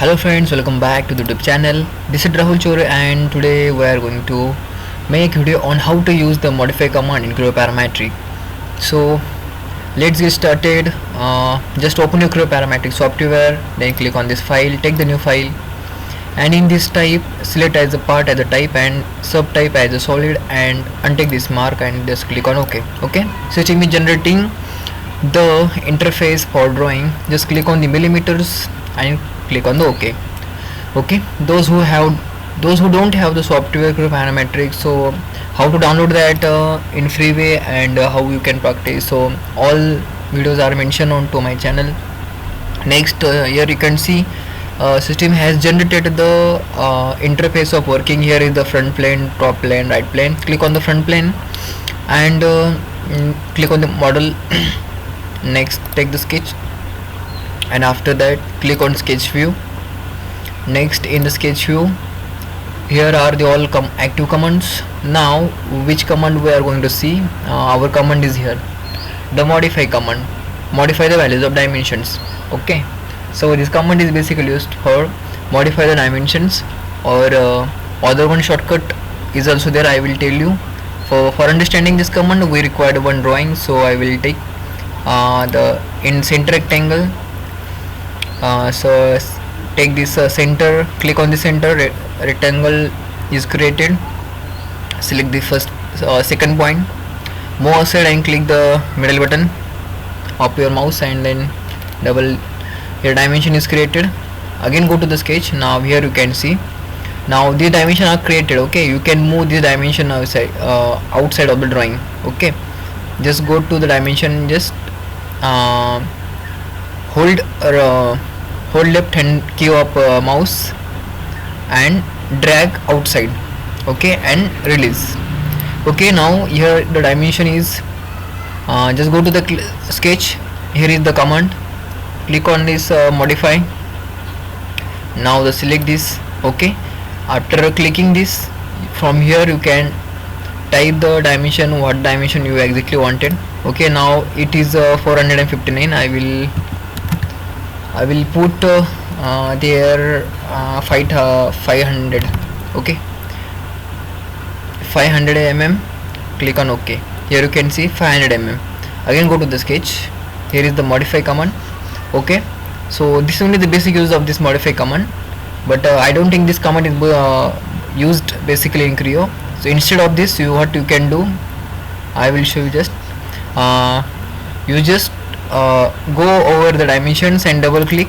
Hello friends, welcome back to the YouTube channel. This is Rahul Chore and today we are going to make video on how to use the modify command in Creoparametric. So let's get started. Just open your Creoparametric software, then click on this file, take the new file, and in this type select as a part as a type and subtype as a solid and untick this mark and just click on OK. So it will be generating the interface for drawing. Just click on the millimeters and click on the OK. Those who don't have the software Creoparametric, so how to download that in free way and how you can practice, so all videos are mentioned on to my channel. Next here you can see system has generated the interface of working. Here is the front plane, top plane, right plane. Click on the front plane and click on the model. Next take the sketch and after that click on sketch view. Next in the sketch view here are the all active commands. Now which command we are going to see? Our command is here, the modify command. Modify the values of dimensions. So this command is basically used for modify the dimensions, or other one shortcut is also there. I will tell you. For understanding this command we required one drawing, so I will take the in center rectangle. So take this center, click on the center, rectangle is created. Select the first second point, move aside and click the middle button of your mouse and then double. Your dimension is created. Again go to the sketch. Now here you can see now the dimension are created. You can move the dimension outside of the drawing. Just go to the dimension, just hold left hand key of mouse and drag outside, and release. Now here the dimension is just go to the sketch. Here is the command, click on this modify. Now the select this. After clicking this, from here you can type the dimension, what dimension you exactly wanted. Now it is 459. I will put there 500. 500 mm. Click on OK. Here you can see 500 mm. Again go to the sketch. Here is the modify command. So this is only the basic use of this modify command, but I don't think this command is used basically in Creo. So instead of this, what you can do, I will show you. Just you just go over the dimensions and double click.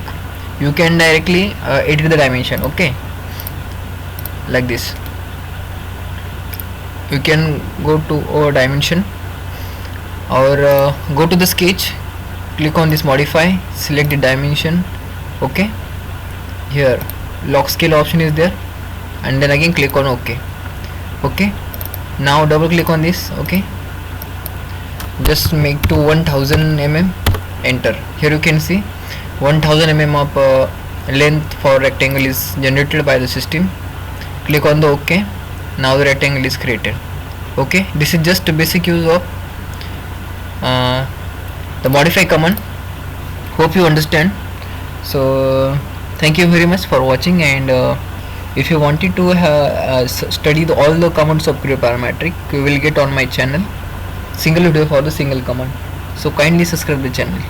You can directly edit the dimension. Like this. You can go to over dimension or go to the sketch, click on this modify, select the dimension. Here lock scale option is there and then again click on OK. Now double click on this. Just make to 1000 mm, enter. Here you can see 1000 mm of length for rectangle is generated by the system. Click on the OK. Now the rectangle is created. This is just a basic use of the modify command. Hope you understand. So thank you very much for watching, and if you wanted to study all the commands of Creoparametric, you will get on my channel single video for the single command. So kindly subscribe the channel.